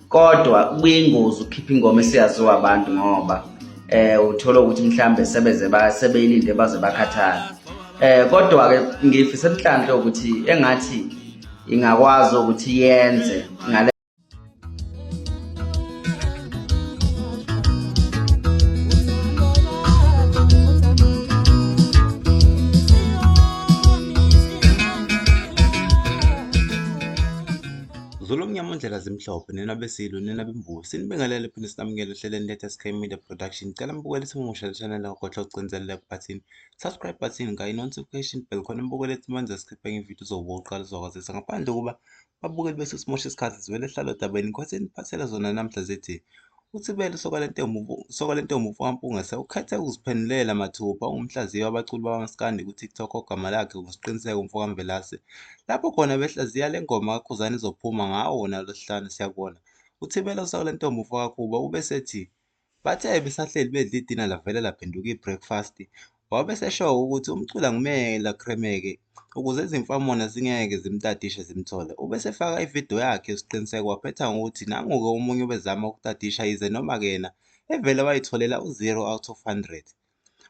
kodwa kuyingozi ukukhipha ingoma esiyaziwa abantu ngoba uthola ukuthi mhlambe sebeyilinde baze bakhathala. Kodwa ke ngifisa enhlanhla ukuthi engathi ingakwazi ukuthi yenze ngale Zolomnyama ndlela zimhlophe nina besilo nina bembusi sinibingelele phinde sinamukele ehleleni lethu SK Media Production. Cela mbukele simusha channel yakho ucinzele like button, subscribe button kanye notification bell khona mbukele ethi manje sikhiphe ividiyo zokuqala zokwazisa ngaphandle kuba babukeli bese simosha isikhathi siwele ehlalo dabeni kwathi niphathele zona namhla zethi uThibela sokwale ntombi uMfumampunga sewukhethe ukuziphendulela mathupha umhlaziya wabaculi bamaskandi ku-TikTok ogama lakhe USqiniseko Mfokamvelase. Lapho khona behlaziya le ngoma kaKhuzani izophuma ngawo nalosihlanu siyabona. uThibela sokwale ntombi uMfakakhuba ubesethi bathe besahleli bedla idina lavele laphenduka i-breakfast. Wabesesho ukuthi umculi angumele akremeke ukuze izimfamona zingeke zimtadishe zimthole. Ubesefaka ividiyo yakhe uSqiniseko waphetha ngokuthi nangu-ke omunye ubezama ukutadisha yize noma-ke yena evele wayitholela u-0 out of 100.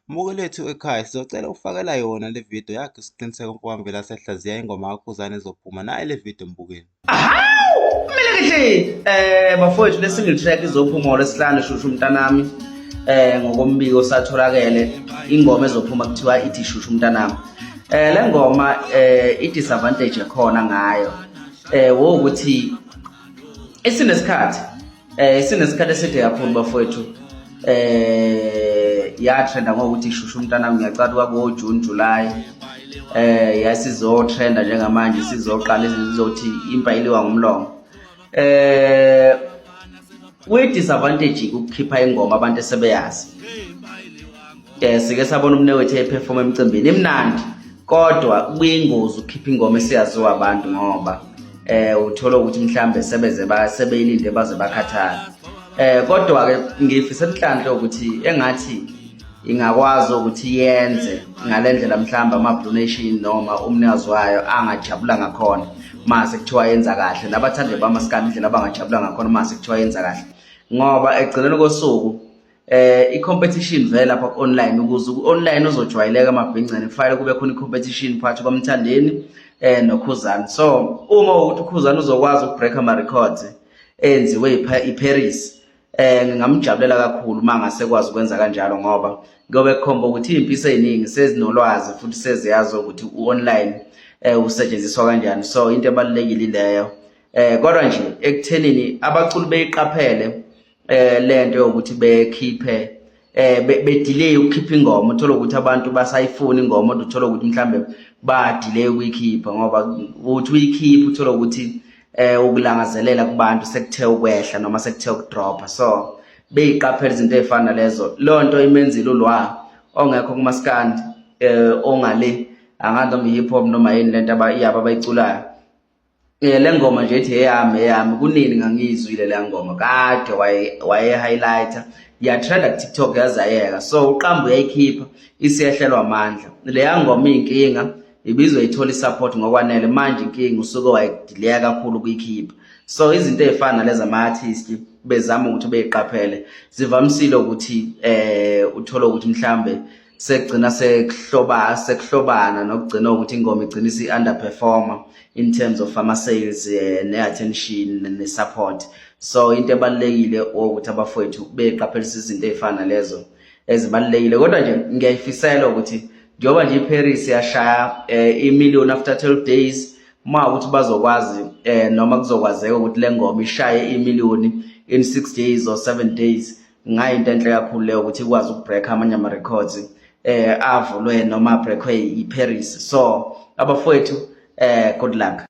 Mbukeli wethu ekhaya sizocela ukufakela yona le vidiyo yakhe uSqiniseko Mfokamvelase ehlaziya ingoma kaKhuzani ezophuma naye le vidiyo mbukeni. Bafowethu le single track izophuma ngolwesihlanu shushu mtanami. Ngokombiko satholakele ingoma ezophuma kuthiwa ithi shushu mtanami. Le ngoma i-disadvantage ekhona ngayo wokuthi isinesikhathi eside kakhulu bafowethu. Yatrenda ngokuthi shushu mtanami ngiyacala kwabo June July. Yasizotrenda njengamanje sizoqala izizothi impayiliwa ngumlomo. Kwi-disadvantage ukukhipha ingoma abantu esebeyazi. Sike sabona umnewethu eperform emcimbini imnandi, kodwa kuyingozi ukukhipha ingoma esiyaziwa abantu ngoba uthola ukuthi mhlambe sebeyilinde baze bakhathala. Kodwa ke ngifisa enhlanhla ukuthi engathi ingakwazi ukuthi yenze ngalendlela mhlamba ama-donation noma umnikazi wayo angajabula ngakhona mase kuthiwa yenza kahle, nabathande bamaskandi indlela abangajabula ngakhona mase kuthiwa yenza kahle. Ngoba egcineni kosuku i-competition vele lapha online ukuze online uzojwayeleka amabhincane kufanele kube khona i-competition phakathi kwamthandeni noKhuzani. So uma ukuthi uKhuzani uzokwazi ukubreak ama-records enziwe iParis, ngingamjabulela kakhulu mangase kwazi ukwenza kanjalo ngoba ngobe kukhomba ukuthi impilo eziningi sezinolwazi futhi seziyazi ukuthi u-online usetshenziswa kanjani. So into ebalulekile leyo. Kodwa nje ekuthenini abaculi beyiqaphele lento yokuthi bekhiphe bedelay ukukhipha ingoma, uthola ukuthi abantu basayifuna ingoma kodwa uthola ukuthi mhlambe badelay ukuyikhipha ngoba uthi uyikhipha uthola ukuthi ukulangazelela kubantu sekuthe ukwehla noma sekuthe ukudropa. So beyiqaphela izinto ezifana lezo. Lonto imenzile ulwa ongekho kumaskandi ongale angandoma hip hop noma yini lento abayaba bayiculayo. Le ngoma nje ethi eyami kunini ngangizwile le ngoma kade waye highlighter yatrenda ku TikTok yazayeka. So uqamba uyayikhipha isiyehlelwa amandla. Le ngoma inkinga ibizwe ithola support ngokwanele, manje inkinga usuke wayidelay kakhulu ukuyikhipha. So izinto ezifana lezi ama-artist bezama ukuthi beyiqaphele zivamisile ukuthi uthola ukuthi mhlambe sekugcina sekuhlobana nokugcina ukuthi ingoma igcina isi-underperformer in terms of ama-sales ne-attention ne-support. So into ebalulekile ukuthi abafowethu beyiqaphelisa izinto ezifana lezo ezibalulekile. Kodwa nje ngiyayifisela ukuthi njengoba nje iParis yashaya i-million after 12 days, uma ukuthi bazokwazi noma kuzokwazeka ukuthi le ngoma ishaye i-million in 6 days or 7 days, ngayinto enhle kakhulu leyo ukuthi ikwazi ukubreak amanye ama-records avulwe noma abreakwe iParis. So abafowethu good luck.